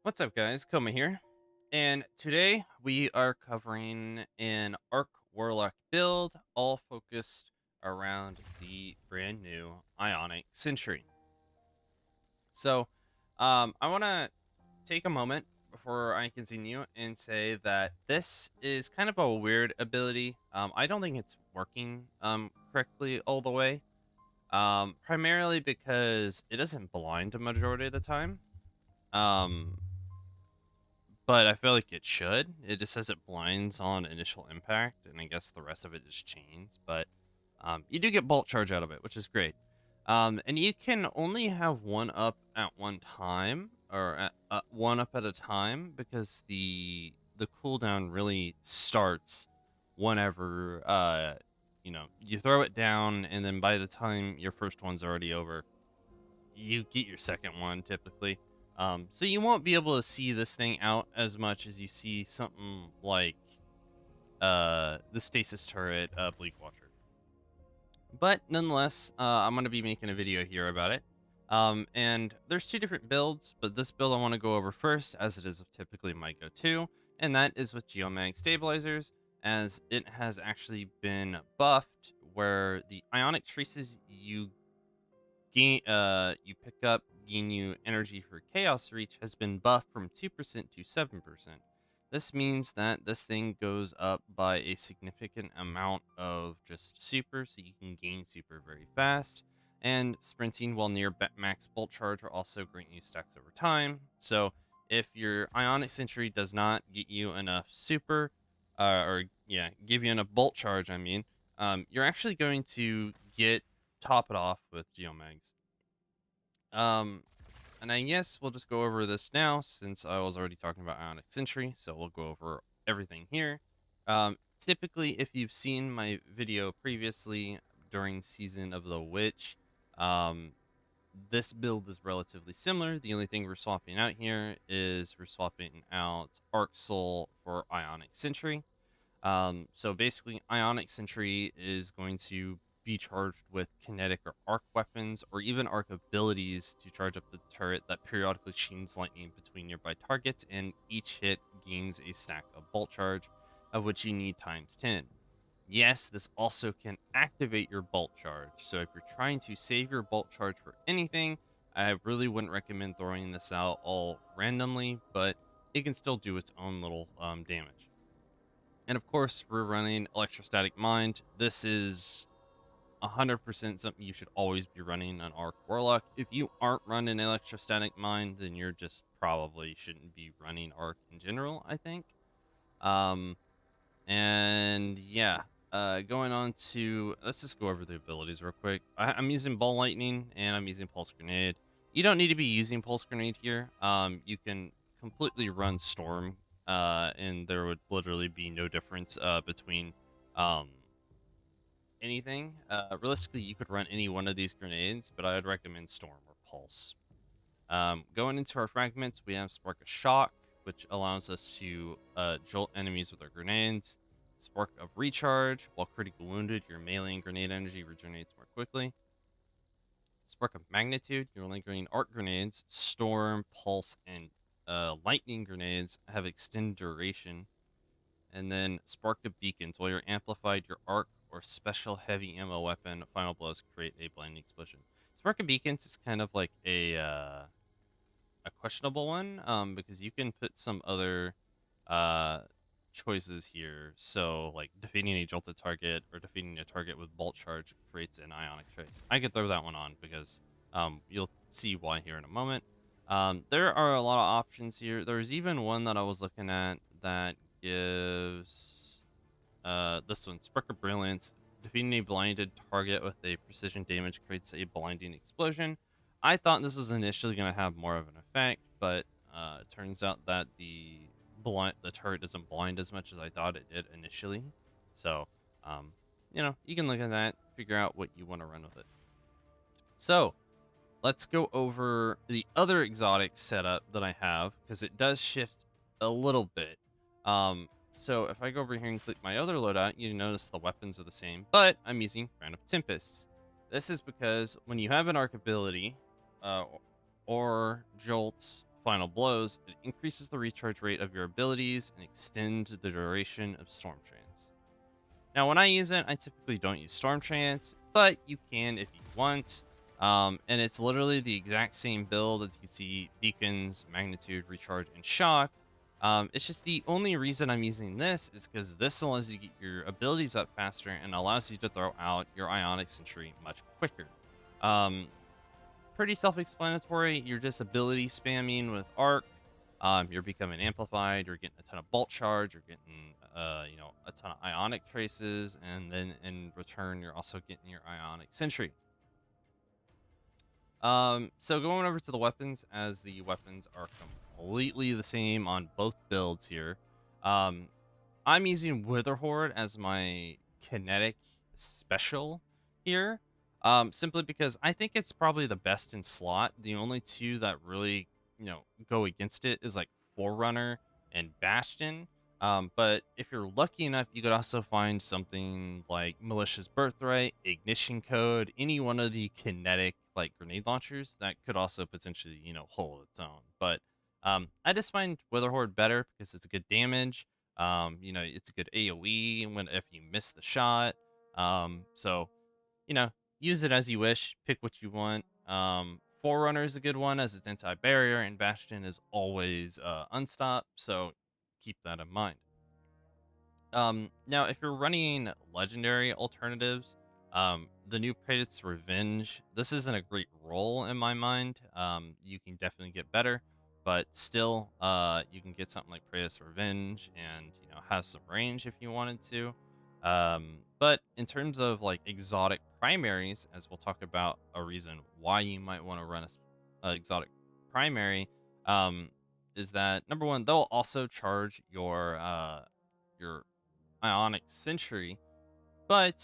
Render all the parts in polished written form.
What's up, guys? Koma here, and today we are covering an Arc Warlock build, all focused around the brand new Ionic Sentry. So, I want to take a moment before I continue and say that this is kind of a weird ability. I don't think it's working correctly all the way. Primarily because it doesn't blind a majority of the time. Um, But I feel like it should. It just says it blinds on initial impact, and I guess the rest of it just chains. But you do get bolt charge out of it, which is great. And you can only have one up at one time, or one up at a time, because the cooldown really starts whenever you throw it down, and then by the time your first one's already over, you get your second one typically. So you won't be able to see this thing out as much as you see something like the stasis turret Bleak Watcher. But nonetheless, I'm gonna be making a video here about it. And there's two different builds, but this build I want to go over first, as it is typically my go-to, and that is with Geomag Stabilizers, as it has actually been buffed, where the ionic traces you pick up gain you energy for chaos reach has been buffed from 2% to 7%. This means that this thing goes up by a significant amount of just super, so you can gain super very fast. And sprinting while near max bolt charge will also grant you stacks over time. So if your Ionic Sentry does not get you enough super, give you enough bolt charge, you're actually going to top it off with Geomags. Um, and I guess we'll just go over this now since I was already talking about Ionic Sentry, so we'll go over everything here. Typically, if you've seen my video previously during Season of the Witch, um, this build is relatively similar. The only thing we're swapping out here is we're swapping out Arc Soul for Ionic Sentry. So basically, Ionic Sentry is going to be charged with kinetic or arc weapons, or even arc abilities to charge up the turret that periodically shoots lightning between nearby targets, and each hit gains a stack of bolt charge, of which you need times 10. Yes, this also can activate your bolt charge, so if you're trying to save your bolt charge for anything, I really wouldn't recommend throwing this out all randomly, but it can still do its own little damage. And of course, we're running Electrostatic Mind. This is 100% something you should always be running on Arc Warlock. If you aren't running Electrostatic Mind, then you're just probably shouldn't be running Arc in general, I think. Um, and yeah, going on to, let's just go over the abilities real quick. I'm using Ball Lightning and I'm using Pulse Grenade. You don't need to be using Pulse Grenade here. You can completely run Storm, and there would literally be no difference between um, anything. Realistically, you could run any one of these grenades, but I would recommend Storm or Pulse. Going into our fragments, we have Spark of Shock, which allows us to jolt enemies with our grenades. Spark of Recharge, while critically wounded, your melee and grenade energy regenerates more quickly. Spark of Magnitude, you're only green arc grenades. Storm, Pulse, and lightning grenades have extended duration. And then Spark of Beacons, while you're amplified, your arc or special heavy ammo weapon final blows create a blinding explosion. Spark of Beacons is kind of like a questionable one, because you can put some other uh choices here. So like defeating a jolted target or defeating a target with bolt charge creates an ionic trace. I could throw that one on because you'll see why here in a moment. There are a lot of options here. There's even one that I was looking at that gives this one, Spark of Brilliance. Defeating a blinded target with a precision damage creates a blinding explosion. I thought this was initially going to have more of an effect, but it turns out that the turret doesn't blind as much as I thought it did initially. So, um, you can look at that, figure out what you want to run with it. So, let's go over the other exotic setup that I have, because it does shift a little bit. So if I go over here and click my other loadout, you notice the weapons are the same, but I'm using random Tempests. This is because when you have an arc ability, or jolts final blows, it increases the recharge rate of your abilities and extends the duration of Storm Trance. Now, when I use it, I typically don't use Storm Trance, but you can if you want. And it's literally the exact same build as you see Beacons, Magnitude, Recharge, and Shock. It's just the only reason I'm using this is because this allows you to get your abilities up faster and allows you to throw out your Ionic Sentry much quicker. Um, Pretty self-explanatory. You're just ability spamming with Arc. You're becoming amplified. You're getting a ton of bolt charge. You're getting, a ton of ionic traces, and then in return, you're also getting your Ionic Sentry. So going over to the weapons, as the weapons are completely the same on both builds here. I'm using Witherhoard as my kinetic special here. Simply because I think it's probably the best in slot. The only two that really, go against it is like Forerunner and Bastion. But if you're lucky enough, you could also find something like Malicious Birthright, Ignition Code, any one of the kinetic like grenade launchers that could also potentially, hold its own. But I just find Witherhoard better because it's a good damage. It's a good AoE when if you miss the shot. So use it as you wish. Pick what you want. Forerunner is a good one as it's anti-barrier, and Bastion is always unstop. So keep that in mind. Now, if you're running legendary alternatives, the new Praetor's Revenge, this isn't a great role in my mind. You can definitely get better, but still, you can get something like Praetor's Revenge and, have some range if you wanted to. But in terms of like exotic primaries, as we'll talk about a reason why you might want to run a exotic primary, is that number one, they'll also charge your Ionic Sentry, but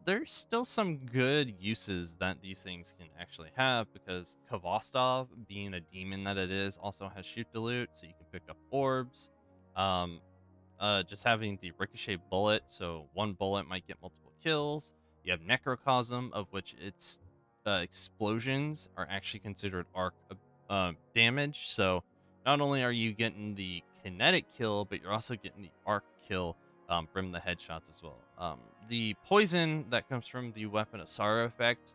there's still some good uses that these things can actually have because Kvostov, being a demon that it is, also has shoot to loot, so you can pick up orbs. Um, just having the ricochet bullet, so one bullet might get multiple kills. You have Necrocosm, of which its explosions are actually considered arc damage. So not only are you getting the kinetic kill, but you're also getting the arc kill from the headshots as well. The poison that comes from the Weapon of Sorrow effect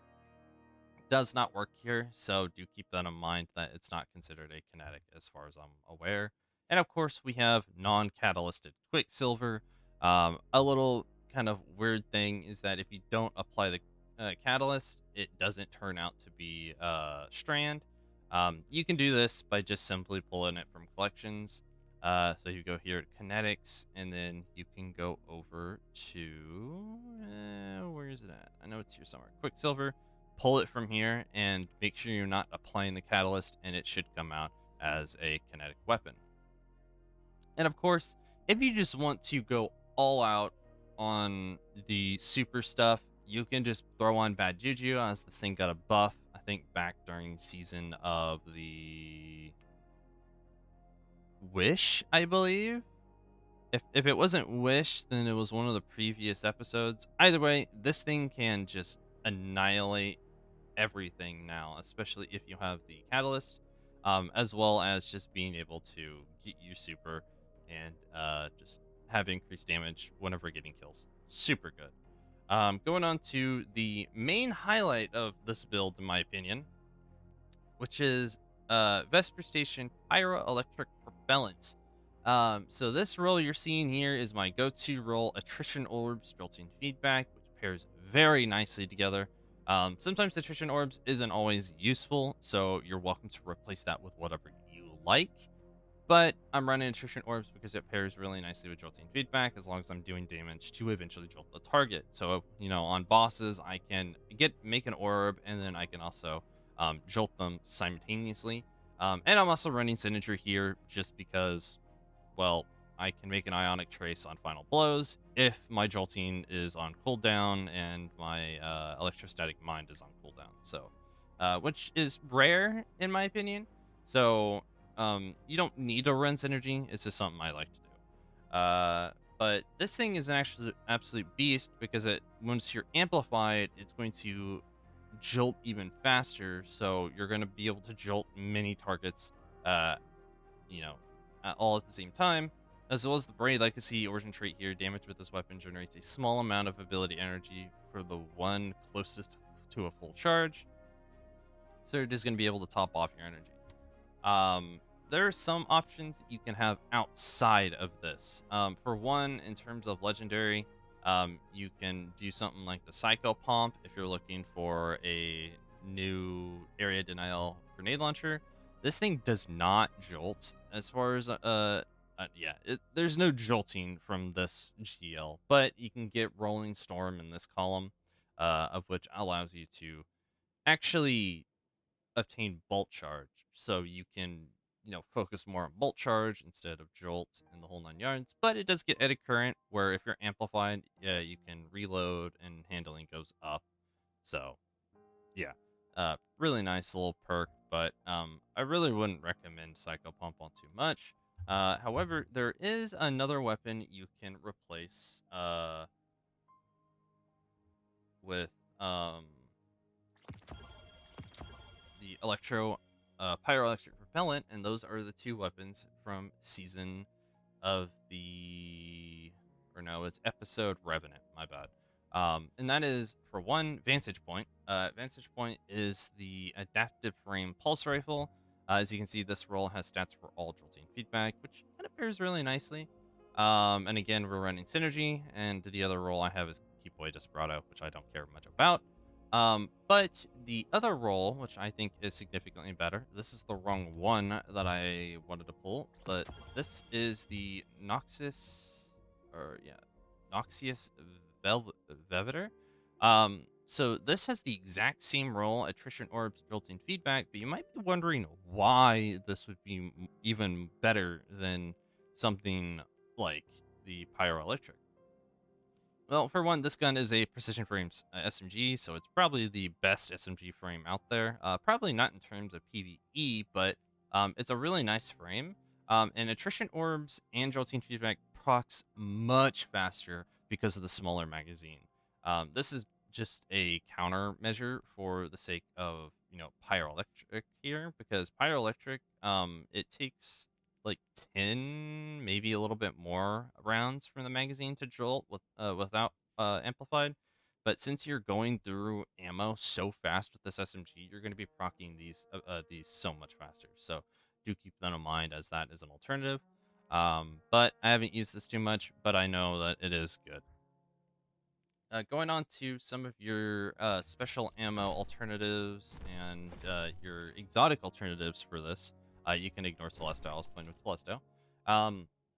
does not work here, so do keep that in mind that it's not considered a kinetic as far as I'm aware. And of course, we have non-catalysted Quicksilver. A little kind of weird thing is that if you don't apply the catalyst, it doesn't turn out to be Strand. You can do this by just simply pulling it from collections. So you go here to Kinetics, and then you can go over to where is it at? I know it's here somewhere. Quicksilver. Pull it from here and make sure you're not applying the catalyst, and it should come out as a kinetic weapon. And of course, if you just want to go all out on the super stuff, you can just throw on Bad Juju, as this thing got a buff, I think back during season of the Wish, I believe. If it wasn't Wish, then it was one of the previous episodes. Either way, this thing can just annihilate everything now, especially if you have the catalyst, as well as just being able to get you super and just have increased damage whenever getting kills. Super good. Going on to the main highlight of this build, in my opinion, which is Vesper Station Pyroelectric Propellants. So this roll you're seeing here is my go-to roll, Attrition Orbs, Jolting Feedback, which pairs very nicely together. Sometimes Attrition Orbs isn't always useful, so you're welcome to replace that with whatever you like. But I'm running Attrition Orbs because it pairs really nicely with Jolting Feedback as long as I'm doing damage to eventually jolt the target. So, on bosses, I can make an orb, and then I can also jolt them simultaneously. And I'm also running Signature here just because, well, I can make an Ionic Trace on Final Blows if my Jolting is on cooldown and my Electrostatic Mind is on cooldown. So, which is rare in my opinion. So, you don't need to run Synergy. It's just something I like to do. But this thing is an actually absolute beast because once you're amplified, it's going to jolt even faster. So you're going to be able to jolt many targets uh, you know, all at the same time. As well as the Braid Legacy origin trait here, damage with this weapon generates a small amount of ability energy for the one closest to a full charge. So you're just going to be able to top off your energy. There are some options that you can have outside of this. For one, in terms of legendary, you can do something like the Psycho Pomp if you're looking for a new area denial grenade launcher. This thing does not jolt as far as there's no jolting from this GL, but you can get Rolling Storm in this column, of which allows you to actually obtain bolt charge, so you can focus more on bolt charge instead of jolt and the whole 9 yards. But it does get eddy current, where if you're amplified, yeah, you can reload and handling goes up. So yeah, really nice little perk, but I really wouldn't recommend Psycho Pump on too much. However, there is another weapon you can replace with the pyroelectric propellant, and those are the two weapons from season of the, or no, it's episode Revenant. My bad. And that is for one, Vantage Point. Vantage Point is the adaptive frame pulse rifle. As you can see, this roll has stats for all jolting feedback, which kind of pairs really nicely. And again, we're running synergy, and the other roll I have is Keep Away Desperado, which I don't care much about. But the other roll, which I think is significantly better, this is the wrong one that I wanted to pull, but this is the Noxious, or yeah, Noxious Veveter. So this has the exact same roll, Attrition Orbs, Jolting Feedback, but you might be wondering why this would be even better than something like the Pyroelectric. Well, for one, this gun is a Precision Frames SMG, so it's probably the best SMG frame out there. Probably not in terms of PvE, but it's a really nice frame. And Attrition Orbs and Jolting Feedback procs much faster because of the smaller magazine. This is just a countermeasure for the sake of, Pyroelectric here, because Pyroelectric, it takes like 10, maybe a little bit more rounds from the magazine to jolt without amplified. But since you're going through ammo so fast with this SMG, you're going to be proccing these so much faster. So do keep that in mind, as that is an alternative. But I haven't used this too much, but I know that it is good. Going on to some of your special ammo alternatives and your exotic alternatives for this, you can ignore Celeste. I was playing with Celeste.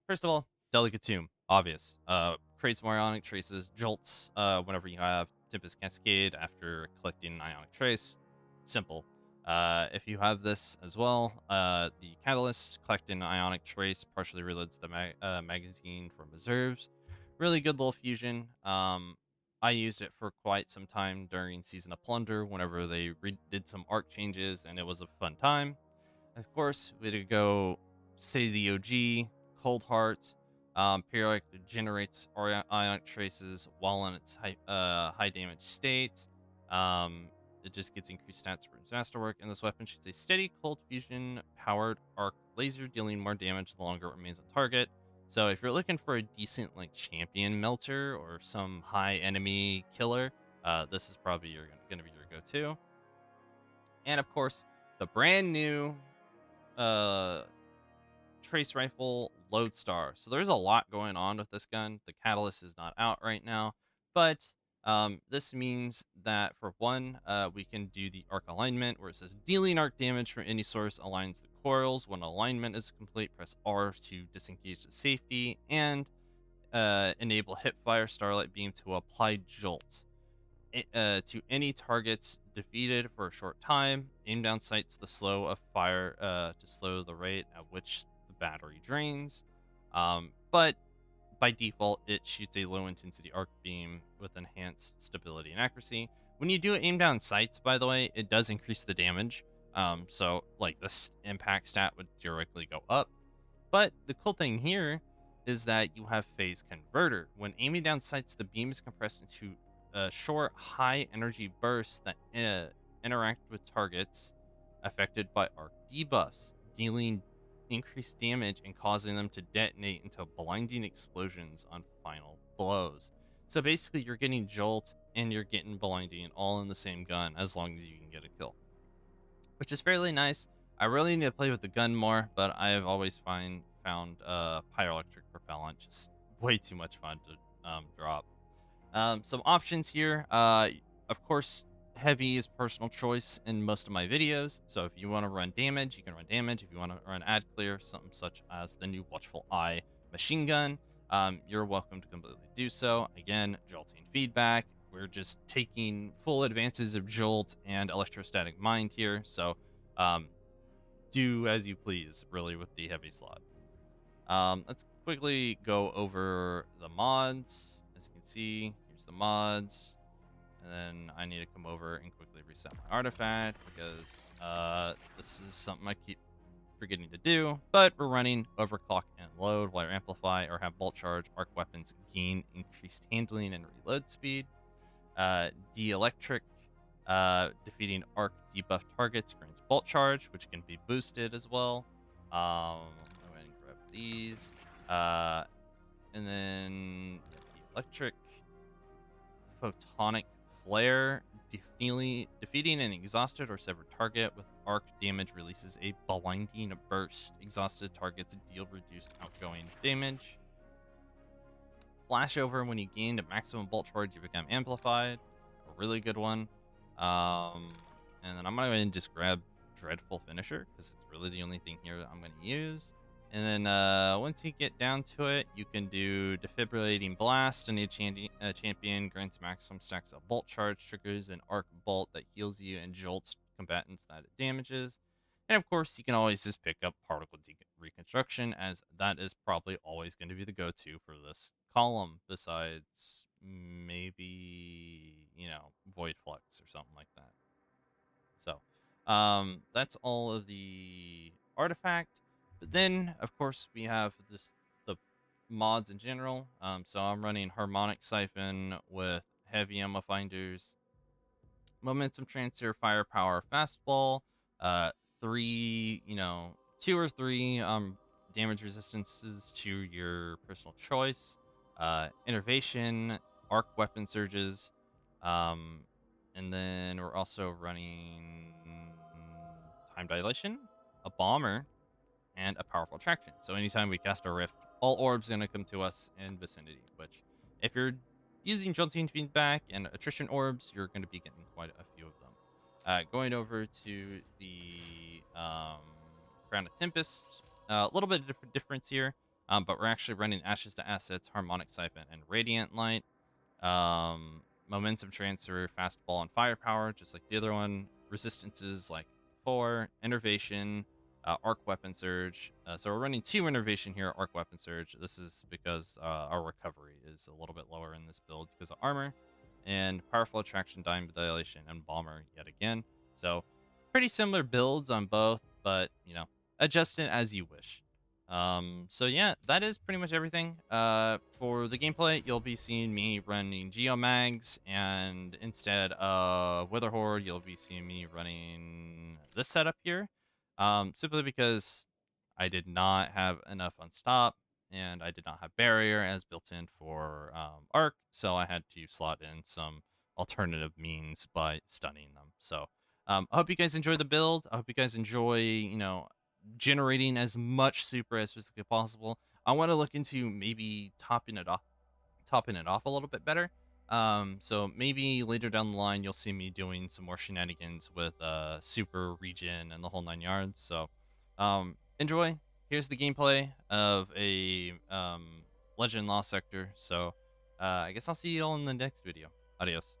First of all, Delicate Tomb, obvious. Creates more Ionic Traces, jolts whenever you have Tempest Cascade after collecting an Ionic Trace. Simple. If you have this as well, the Catalyst, collect an Ionic Trace, partially reloads the magazine from reserves. Really good little fusion. I used it for quite some time during Season of Plunder whenever they did some arc changes, and it was a fun time. Of course, we had to go say the OG, Cold Heart. Periodic generates ionic traces while in its high damage state. It just gets increased stats from its masterwork, and this weapon shoots a steady cold fusion powered arc laser, dealing more damage the longer it remains on target. So if you're looking for a decent like champion melter or some high enemy killer, this is probably gonna be your go-to. And of course, the brand new trace rifle Lodestar. So there's a lot going on with this gun. The catalyst is not out right now, but this means that for one, we can do the arc alignment, where it says dealing arc damage from any source aligns the coils. When alignment is complete, press R to disengage the safety, and enable hipfire starlight beam to apply jolt to any targets defeated for a short time. Aim down sights the slow of fire to slow the rate at which the battery drains. But by default, it shoots a low intensity arc beam with enhanced stability and accuracy. When you do aim down sights, by the way, it does increase the damage. So like this impact stat would directly go up. But the cool thing here is that you have phase converter. When aiming down sights, the beam is compressed into short, high energy bursts that interact with targets affected by arc debuffs. dealing increased damage and causing them to detonate into blinding explosions on final blows. So basically, you're getting jolt and you're getting blinding all in the same gun as long as you can get a kill, which is fairly nice. I really need to play with the gun more, but I have always found pyroelectric propellant just way too much fun to drop. Some options here. Of course, heavy is personal choice in most of my videos. So if you want to run damage, you can run damage. If you want to run ad clear, something such as the new Watchful Eye machine gun, you're welcome to completely do so. Again, jolting feedback. We're just taking full advances of jolt and electrostatic mind here. So do as you please, really, with the heavy slot. Let's quickly go over the mods. As you can see, here's the mods. And then I need to come over and quickly reset my artifact because this is something I keep forgetting to do. But we're running overclock and load, wire amplify, or have bolt charge. Arc weapons gain increased handling and reload speed. De-electric, defeating arc debuff targets grants bolt charge, which can be boosted as well. I'm going to grab these. And then electric, photonic flare, defeating an exhausted or severed target with arc damage releases a blinding burst. Exhausted targets deal reduced outgoing damage. Flashover, when you gain a maximum bolt charge, you become amplified. A really good one. And then I'm going to just grab Dreadful Finisher because it's really the only thing here that I'm going to use. And then once you get down to it, you can do Defibrillating Blast. And a champion grants maximum stacks of bolt charge, triggers an arc bolt that heals you and jolts combatants that it damages. And of course, you can always just pick up Particle Reconstruction, as that is probably always going to be the go-to for this column, besides maybe, Void Flux or something like that. So, that's all of the artifact. But then, of course, we have the mods in general. So I'm running Harmonic Siphon with heavy ammo finders, momentum transfer, firepower, fastball, 2 or 3 damage resistances to your personal choice, innervation, arc weapon surges, and then we're also running time dilation, a bomber, and a powerful attraction. So anytime we cast a rift, all orbs are going to come to us in vicinity, which if you're using jolting feedback and attrition orbs, you're going to be getting quite a few of them. Going over to the Crown of Tempest, a little bit of difference here, but we're actually running Ashes to Assets, Harmonic Siphon, and Radiant Light. Momentum transfer, fastball, and firepower, just like the other one. Resistances like 4, innervation, arc weapon surge. So we're running 2 innervation here, arc weapon surge. This is because our recovery is a little bit lower in this build because of armor, and powerful attraction, time dilation, and bomber yet again. So pretty similar builds on both, but adjust it as you wish. So yeah, that is pretty much everything. For the gameplay, you'll be seeing me running Geomags, and instead of Wither Horde, you'll be seeing me running this setup here. Simply because I did not have enough Unstop, and I did not have Barrier as built in for Arc, so I had to slot in some alternative means by stunning them. So I hope you guys enjoy the build. I hope you guys enjoy, generating as much super as physically possible. I want to look into maybe topping it off a little bit better. So maybe later down the line you'll see me doing some more shenanigans with super regen and the whole 9 yards. So enjoy. Here's the gameplay of a Legend Lost Sector. So I guess I'll see you all in the next video. Adios.